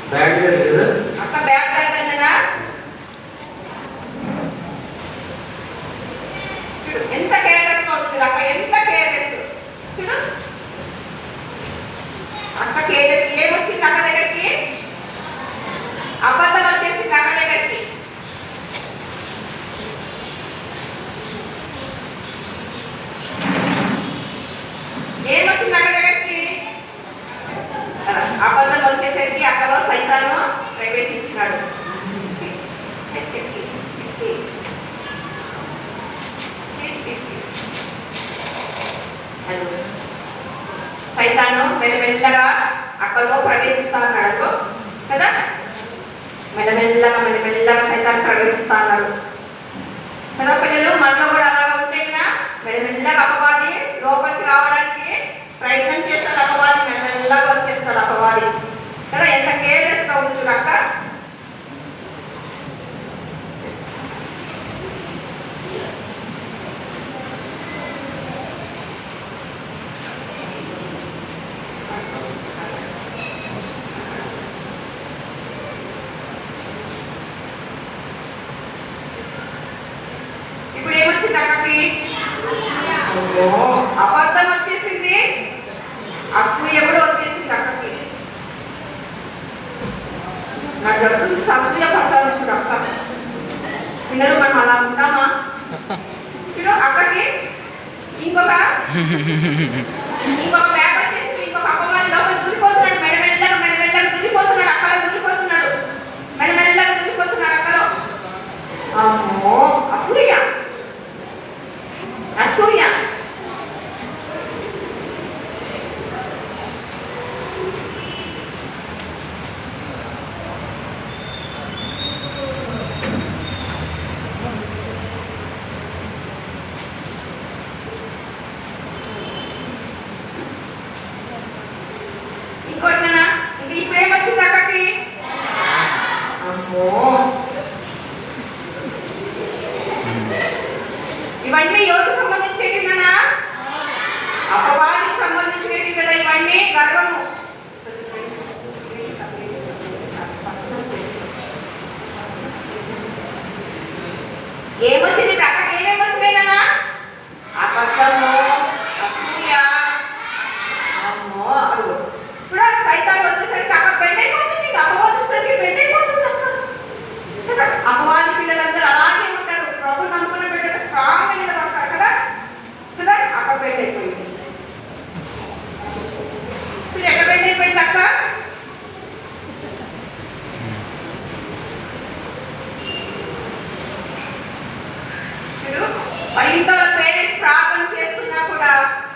అక్క బ్యాడ్ అయిందన్నా చూడు ఎంత కేర్లెస్ అవుతుంది అక్క, ఎంత కేర్లెస్ చూడు అక్క కేర్లెస్. ఏమొచ్చింది అక్క దగ్గరికి? అబద్ధం వచ్చేసింది అక్క దగ్గరికి. ఏమొచ్చింది అక్క దగ్గరికి? అబద్ధం వచ్చేసరికి అక్కలో సైతాను ప్రవేశించినాడు. సైతాను మెల్లమెల్లగా అక్కలో ప్రవేశిస్తా ఉన్నాడు కదా, మెల్లమెల్లగా సైతాన్ని ప్రవేశిస్తా ఉన్నాడు కదా. పిల్లలు మనలో కూడా అలాగా ఉంటే కదా, మెల్లమెల్లగా అపవాది లోపలికి రావడానికి ప్రయత్నం చేస్తాడు. అపవాది మెల్లమెల్లగా వచ్చేస్తాడు అపవాది కదా. ఎంత కేర్లెస్గా ఉంది చూడక్క. ఇప్పుడు ఏమొచ్చింది అక్కకి? అబద్ధం వచ్చేసింది, అసూయ కూడా వచ్చేసింది అక్కకి. నాకు తెలుసు అసూయ పడతాను చూడు అక్క. పిల్లలు మనం అలా ఉంటామా? చూడు అక్కకి ఇంకొక బ్యాగ్ వచ్చేసింది. ఇంకొక అపవాది లోపల దూరిపోతున్నాడు. మెల్లమెల్లగా దూరిపోతున్నాడు, అక్కలో దూరిపోతున్నాడు, మెల్లమెల్లగా దూరిపోతున్నాడు అక్కలో. అమ్మో అసూయ. ఇంకోటినా ఇది ఇప్పుడు ఏమొచ్చింది అక్కడికి? అమ్మో ఇవన్నీ ఎవరికి సంబంధించేవి నానా? అపవాదికి సంబంధించినవి కదా ఇవన్నీ. గర్వము ఏమొచ్చింది అక్క? ఏమేమి వచ్చినాయి నానా? అబద్ధము, అసూయ. అమ్మో అడుగు ఇప్పుడు సైతాన్ వచ్చేసరికి అక్కడ బెండ్ అయిపోతుంది. అపవాది వచ్చేసరికి బెండ్ అయిపోతుంది అక్క. అపవాది పిల్లలందరూ అలాగే ఉంటారు. ప్రభు నమ్ముకున్న బిడ్డలు స్ట్రాంగ్ గా నిలబడతారు కదా కదా. అక్కడ బెండ్ అయిపోయింది. ఇప్పుడు ఎక్కడ బెండ్ అయిపోయింది అక్క? చూడు ఇంట్లో పేరెంట్స్ ప్రార్థన చేస్తున్నా కూడా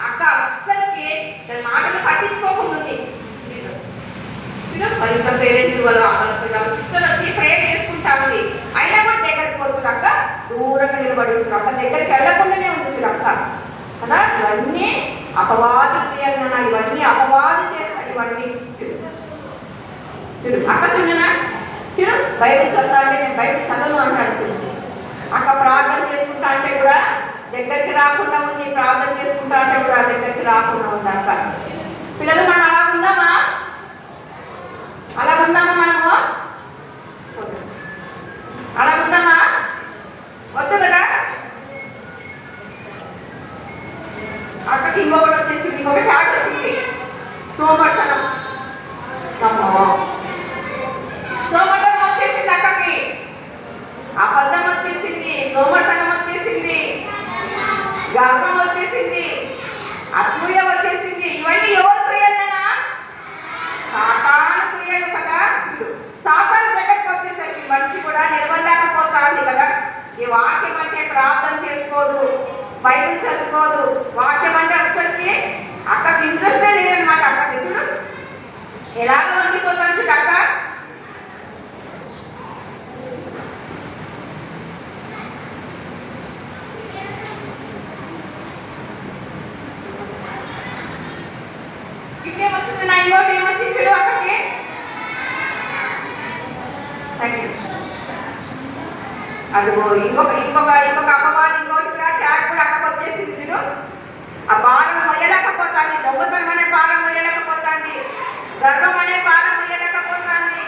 అక్క అస్సలకి దాని మాటలు పట్టించుకోకుండా ఉంది. ఇంట్లో పేరెంట్స్ వాళ్ళ సిస్టర్ వచ్చి ప్రేయర్ చేసుకుంటా ఉంది, అయినా కూడా దగ్గరికి పోతుంది అక్క. దూరంగా నిలబడి ఉంచుడు అక్క, దగ్గరికి వెళ్ళకుండానే ఉంది అక్క కదా. ఇవన్నీ అపవాది క్రియలు, ఇవన్నీ అపవాది చేస్తాడు ఇవన్నీ. చూడు అక్క చూడనా, చూడు బైబిల్ చదువుతా అంటే నేను బైబిల్ చదవను అంటాడు. చూడు అక్క ప్రార్థన చేసుకుంటా అంటే కూడా దగ్గరికి రాకుండా ఉంది, ప్రార్థన చేసుకుంటా అంటే కూడా దగ్గరికి రాకుండా ఉంది అక్క. పిల్లలు మనం అలా ఉందామా? అలా ఉందామా? మనము అలా ఉందామా? వద్దు కదా. అక్కకి ఇంకొకటి వచ్చేసింది, ఇంకొక చాట్ వచ్చింది, సోమర్తనం. సోమర్తనం వచ్చేసింది అక్కకి. అబద్ధం వచ్చేసింది, సోమర్తనం వచ్చేసింది, గర్వం వచ్చేసింది, అసూయ వచ్చేసింది. ఇవన్నీ ఎవరు క్రియలేనా? సాతాను క్రియలు కదా. సాతాను దగ్గరికి వచ్చేసరికి మనిషి కూడా నిలవలేకపోతుంది కదా. ఈ వాక్యం అంటే ప్రార్థన చేసుకోదు, బైబిల్ చదువుకోదు, వాక్యం అంటే అసలుకి అక్కడికి ఇంట్రెస్టే లేదనమాట. అక్కడికి చూడు ఎలాగ వండిపోతాను చూడు అక్క. ఇంకేమొచ్చింది నా ఇంకోటి ఏమొచ్చింది చూడు అక్కడికి. అదిగో ఇంకొక అపవాది ఇంకోటి కూడా ట్యాగ్ కూడా అక్కడికి వచ్చేసింది చూడు. ఆ భారం మొయ్యలేకపోతుంది, దొంగతనం అనే భారం మొయ్యలేకపోతుంది, గర్వం అనే భారం మొయ్యలేకపోతుంది,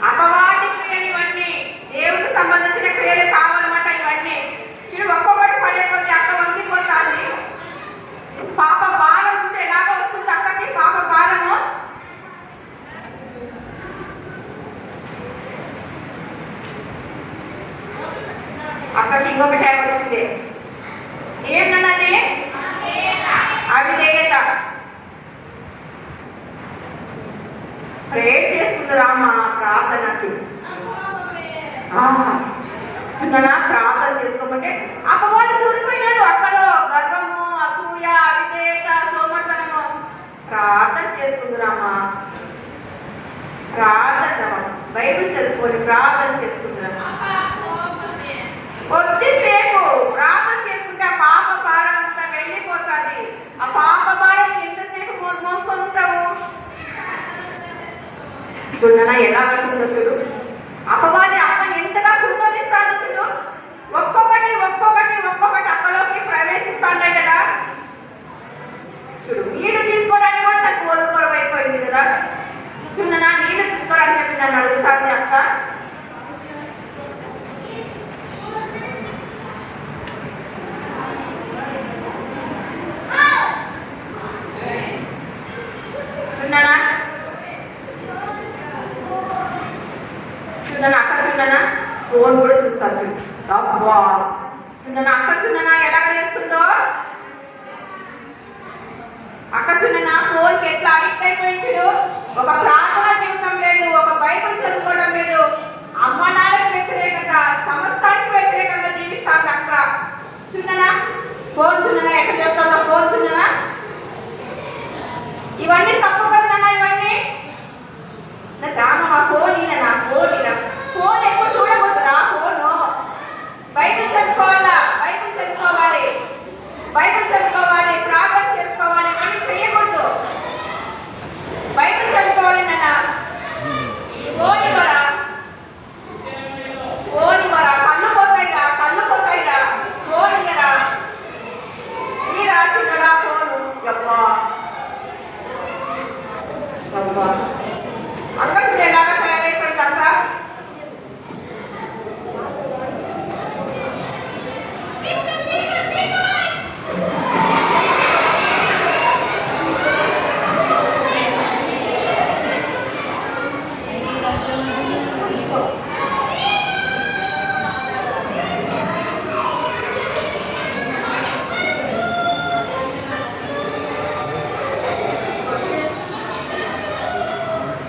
అపవాది క్రియలు ఇవన్నీ దేవుడికి సంబంధించిన క్రియలు కావాలన్నమాట ఇవన్నీ. మీరు ఒక్కొక్కటి పడే కొద్ది అక్క వంగిపోతుంది. పాప భారం ఉంటే ఎలాగో వస్తుంది అక్కకి పాప భారము. అక్కడికి ఇంకొక టైం వచ్చింది. ఏమన్నది? అవిధేయత. ప్రేర్ చేసుకుందరామా ప్రార్థన ప్రార్థన చేసుకోమంటే అపవాది దూరిపోయినాడు. అక్కడో గర్వము, అసూయ, అవిధేయత, సోమర్తనము. ప్రార్థన చేసుకుందరామా ప్రార్థన బైబిల్ చదువుకొని ప్రార్థన చేసుకుందరామా. కొద్దిసేపు ప్రార్థన చేసుకుంటే ఆ పాప భారం అంతా వెళ్ళిపోతుంది. ఆ పాప భారం ఎంతసేపు మోసుకొని ఉంటావు? చూడనా ఎలా అంటుందో చూడు. అపవాది అక్కని ఎంతగా కృపదిస్తాను చూడు. ఒక్కొక్కటి ఒక్కొక్కటి ఒక్కొక్కటి అక్కలోకి ప్రవేశిస్తాడే కదా. చూడు నీళ్లు తీసుకోవడానికి కూడా తనకు కోరుకోవైపోయింది కదా. చూడనా నీళ్లు తీసుకోవడానికి చెప్పి నన్ను అడుగుతాంది అక్క. చూడనా చూడనా అక్క చూడనా ఫోన్ కూడా చూస్తాను. అబ్బా చూడనా అక్క చూడనా ఎలాగ చేస్తుందో. అక్క చూడనా ఫోన్కి ఎట్లా అడిక్ట్ అయిపోయింది చూడు. ఒక ప్రార్థన జీవితం లేదు, ఒక బైబిల్ చదువుకోవడం లేదు. అమ్మ నాన్నకి వ్యతిరేకంగా సమస్తానికి వ్యతిరేకంగా జీవిస్తాంది అక్క. చూడనా ఫోన్ చూడనా ఎక్కడ చేస్తుందో. ఫోన్ చూడనా ఇవన్నీ తప్పు కదా. ఇవన్నీ ఫోన్ ఫోన్ ఎక్కువ చూడకూడదురా. ఫోను బైబిల్ చదువుకోవాలా, బైబిల్ చదువుకోవాలి, బైబిల్ చదువుకోవాలి, ప్రార్థన చేసుకోవాలి. ఇవన్నీ చేయకూడదు. బైబిల్ చదువుకోవాలి నాన్న. ఫోన్ ఇవ్వరా, ఫోన్ ఇవ్వరా. కళ్ళు పోతాయిరా, కళ్ళు పోతాయిరా. ఫోన్ ఇవ్వరా. ఈ రాచుడరా ఫోను. అబ్బా అబ్బా అక్క చూడు ఎలాగా తయారైపోయింది అక్క.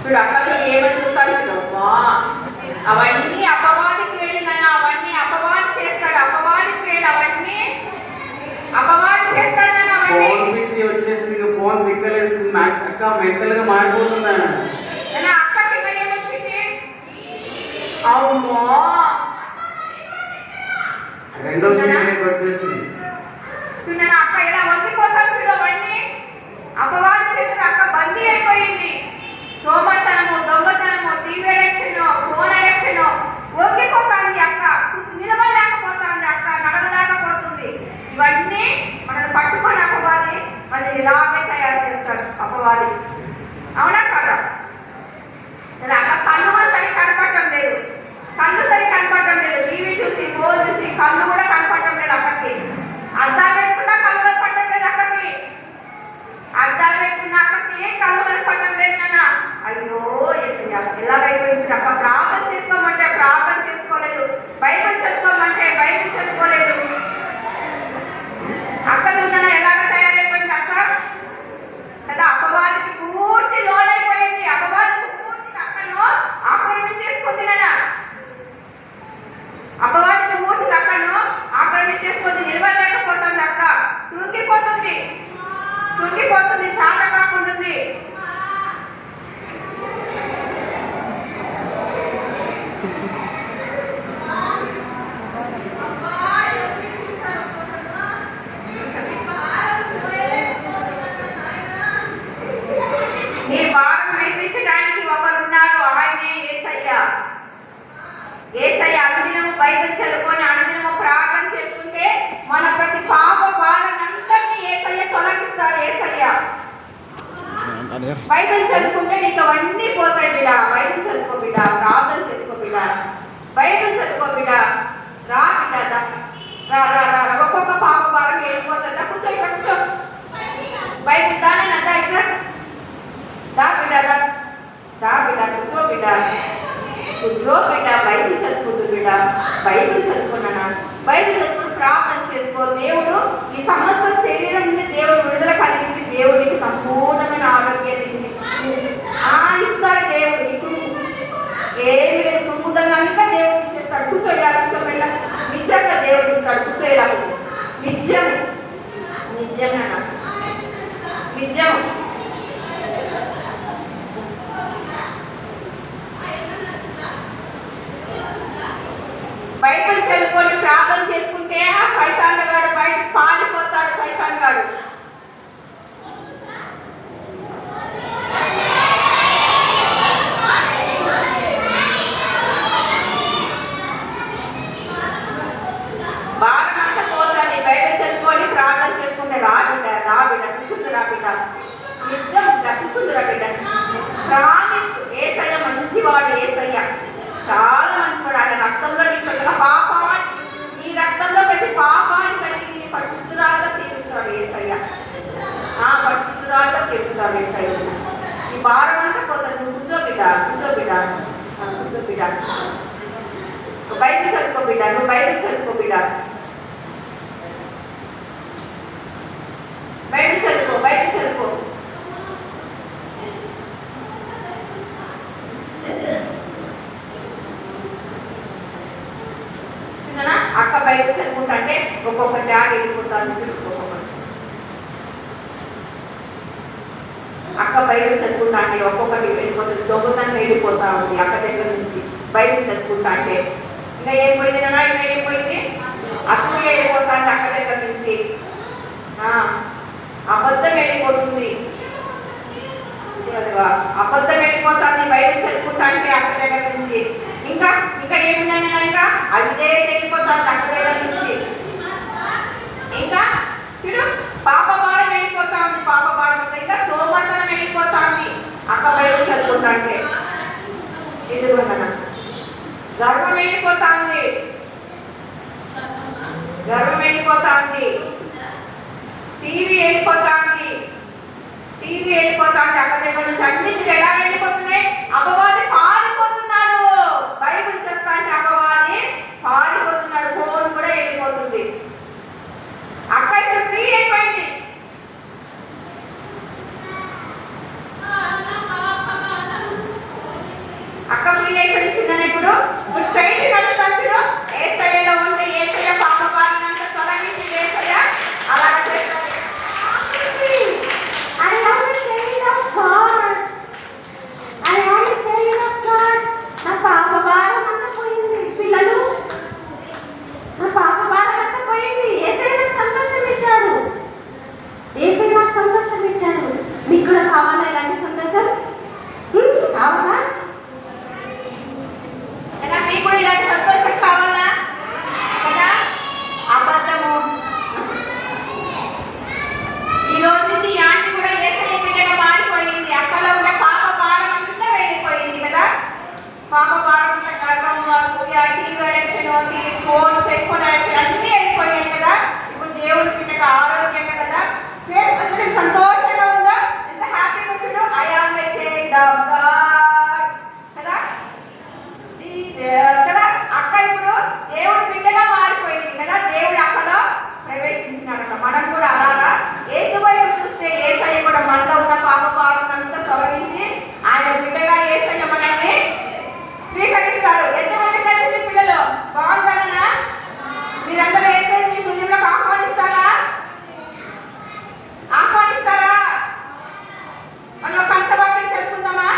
చూడు అక్క చూడు ఏమని చూస్తాడు చూడు. అవన్నీ అపవాది క్రియలు నాన్న. అవన్నీ అపవాది చేస్తాడు. అపవాది క్రియలు అవన్నీ అపవాది చేస్తాడు నాన్న. అవన్నీ ఫోన్ పిచ్చి వచ్చేసి ఫోన్ దిక్కలేస్తుంది. అక్క మెంటల్ గా మారిపోతుందా? అక్కకి ఏమొచ్చింది? అమ్మో రెండో సీజన్ వచ్చేసింది. చూడ అక్క ఎలా వంగిపోతాడు చూడు. అవన్నీ అపవాది చేసిన అక్క బందీ అయిపోయింది. సోమర్తనము, దొంగతనము, టీవీ అడిక్షన్, ఫోన్ అడిక్షన్. వంగిపోతుంది అక్క. నిలబడలేకపోతుంది అక్క, నడవలేకపోతుంది. ఇవన్నీ మనల్ని పట్టుకొని అపవాది మనం ఇలాగే తయారు చేస్తాడు అపవాది. అవునా కదా? అక్క కళ్ళు కూడా సరి కనపడటం లేదు. కళ్ళు సరి కనపడటం లేదు. టీవీ చూసి ఫోన్ చూసి కళ్ళు కూడా కనపడటం లేదు అక్కడికి. అద్దాలు పెట్టుకున్నా కళ్ళు కనపడటం లేదు అక్కడికి. అద్దాలు పెట్టుకున్న అక్కడికి కళ్ళు కనపడటం లేదు నాన్న. అయ్యో ఎలాగైపోయింది అక్క. ప్రార్థన చేసుకోమంటే ప్రార్థన చేసుకోలేదు, బైబిల్ చదువుకోమంటే బైబిల్ చదువుకోలేదు. అక్క చూడనా ఎలాగ తయారైపోయింది అక్క కదా. అపవాదికి పూర్తి లోనైపోయింది. అపవాదికి పూర్తిగా అక్కను ఆక్రమించేసుకుంది నాన్న. అపవాదికి పూర్తిగా అక్కను ఆక్రమించేసుకుంది. నిలబడలేకపోతుంది అక్క. కృంగిపోతుంది, కృంగిపోతుంది, చాట కాకుండా. నీ భారం విడిపించడానికి ఒకరున్నారు. ఆయనే యేసయ్య. యేసయ్య అనుదినము బైబిల్ చదువుకొని అనుదినము ప్రార్థన చేసుకుంటే మన ప్రతి పాప భారాన్నంతటినీ యేసయ్య తొలగిస్తాడు. యేసయ్య బైబిల్ చదువుకుంటే నీకు అవన్నీ పోతాయి బిడ్డ. బైబిల్ చదువుకో బిడ్డ. ప్రార్థన రా రా రా రా. ఒక్కొక్క పాప భారం వెళ్ళిపోతుందా. కూర్చో ఇక్కడ కూర్చో. బైబిల్ దానే దా ఇక్కడ. దా బిడ్డ దా. దా బిడ్డ కూర్చో బిడ్డ. కూర్చో బిడ్డ. బైబిల్ చదువుకుంటూ బిడ్డ. బైబిల్ చదువుకున్నానా. బైబిల్ చదువుకుని ప్రార్థన చేసుకో. దేవుడు ఈ సమస్త శరీరం నుండి దేవుడు విడుదల కలిగించి దేవుడికి సంపూర్ణమైన ఆరోగ్యాన్ని ఇచ్చి ఇస్తాడు. దేవుడు నీకు ఏమి లేదు. కృంగుదలంతా దేవుడు ఇస్తాడు. కూర్చోయాలి కూర్చోబెళ్ళ. నిజంగా దేవుడు ఇస్తాడు. కూర్చోయాలి. నిజం నిజంగా నిజం. బైబిల్ చదువుకొని ప్రార్థన చేసుకుంటే ఆ సైతాన్ గాడు బయటకు పారిపోతాడు. సైతాన్ గాడు బాగా పోతుంది. బైబిల్ చదువుకొని ప్రార్థన చేసుకుంటే రా బిడ్డ రా బిడ్డ కూర్చుందిరా బిడ్డ. నిజం కూర్చుందిరా బిడ్డ. ప్రామిస్. ఏసయ్య మంచివాడు. ఏసయ్య చాలా మంచివాడు. ఆయన రక్తంలో నీ ప్రతి పాపాన్ని నీ రక్తంలో ప్రతి పాపాన్ని కడిగి నీ పరిశుద్ధురాలుగా తీరుస్తాడు ఏసయ్య. పరిశుద్ధురాలుగా తీరుస్తాడు ఏసయ్య. ఈ భారం అంతా పోతుంది. నువ్వు కూర్చో బిడ్డ. కూర్చో బిడ్డ. కూర్చో బిడ్డ. బైబిల్ చదువుకో బిడ్డ. నువ్వు బైబిల్ చదువుకో బిడ్డ. బైబిల్ చదువుకో. బైబిల్ చదువుకో. అక్క బైబిల్ చదువుకుంటా అంటే ఒక్కొక్క జాగ్ వెళ్ళిపోతాను. అక్క బైబిల్ చదువుకుంటా అంటే ఒక్కొక్కటి వెళ్ళిపోతుంది. దొంగతనం వెళ్ళిపోతా ఉంది అక్క దగ్గర నుంచి. బైబిల్ చదువుకుంటా అంటే ఇంకా ఏం పోయింది నాన్న. ఇంకా ఏం పోయింది. అసూయ వెళ్ళిపోతుంది అక్క దగ్గర నుంచి. అబద్ధం వెళ్ళిపోతుంది. అబద్ధం వెళ్ళిపోతుంది బైబిల్ చదువుకుంటా అంటే అక్క దగ్గర నుంచి. ఇంకా ఇంకా ఏముందైనా ఇంకా అదే వెళ్ళిపోతుంది అక్క దగ్గర నుంచి. ఇంకా చూడు పాప భారం వెళ్ళిపోతా ఉంది. పాప భారం ఉంది. ఇంకా సోమర్తనం వెళ్ళిపోతా ఉంది అక్క బైబిల్ చదువుకుంటా అంటే. ఎందుకుంటున్నా గర్వం వెళ్ళిపోతా ఉంది. గర్వం వెళ్ళిపోతా ఉంది. టీవీ వెళ్ళిపోతా ఉంది. టీవీ వెళ్ళిపోతా ఉంది అక్క దగ్గర నుంచి. అన్ని ఎలా వెళ్ళిపోతున్నాయి. అపవాది పారిపోతున్నాడు. బైబిల్ చెప్తా అంటే అపవాది పారిపోతున్నాడు. ఫోన్ కూడా వెళ్ళిపోతుంది. అక్క ఇప్పుడు ఫ్రీ అయిపోయింది. అక్క ఫ్రీ అయిపోయింది. చిన్న ఇప్పుడు స్ట్రైట్ నడుస్తాను చూడు. ఏసయ్యలో ఉంటే ఏసయ్య పాప పాలనంతా తొలగించి ఏసయ్య అలా చేస్తాడు. నా పాప భారం అంతా పోయింది. పిల్లలు నా పాప భారం అంతా పోయింది. ఏసయ్య నాకు సంతోషం ఇచ్చాడు. ఏసయ్య నాకు సంతోషం ఇచ్చాడు. మీకు కూడా కావాలా ఇలాంటి సంతోషం? కావాలా? మీకు కూడా ఇలాంటి సంతోషం కావాలా కదా? అబద్ధము. ఈ రోజు నుంచి ఈ ఆంటీ కూడా ఏసయ్య బిడ్డగా మారిపోయింది. అక్కలో ఉన్న పాప భారం అంతా వెళ్ళిపోయింది కదా. పాప భారం అంతా గర్వం, అసూయ, టీవీ అడిక్షన్, ఫోన్స్ ఎక్కువ అడిక్షన్ అన్నీ వెళ్ళిపోయాయి కదా. ఇప్పుడు దేవుడి బిడ్డగా ఆరోగ్యంగా కదా. సంతోషంగా ఉందా? ఎంత హ్యాపీగా వచ్చాడు. I am a child of God కదా. కదా అక్క ఇప్పుడు దేవుడి బిడ్డగా మారిపోయింది కదా. దేవుడు అక్కలో ప్రవేశించినాడట. మనం కూడా అలాగా యేసు వైపు చూస్తే యేసయ్య కూడా మనలో ఉన్న పాప భారం అంతా తొలగించి ఆయన బిడ్డగా యేసయ్య మనల్ని స్వీకరిస్తాడు. ఎంతమంది కలిసి పిల్లలు బాగుంటారా? మీరందరూ యేసయ్య మీ హృదయంలోకి ఆహ్వానిస్తారా? ఆహ్వానిస్తారా? మనం ఒక అంతభాగం చదువుకుందామా?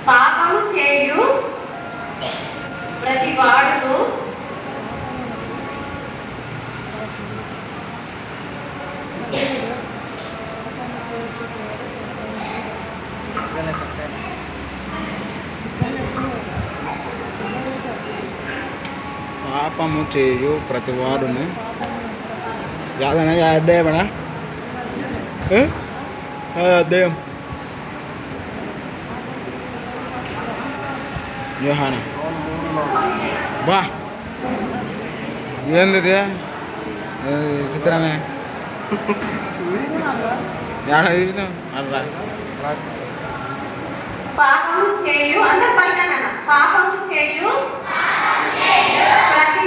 పాపము చేయు ప్రతి వాడును పాపము చేయు ప్రతివాడును యాదన యాదేవన దెయ్యం యోహాన బా ఏంది ఇది? చిత్రమే చూసి ఏడ చూసినావు అలా పాపము చేయు అందరు పలకనా పాపము చేయు ప్రతి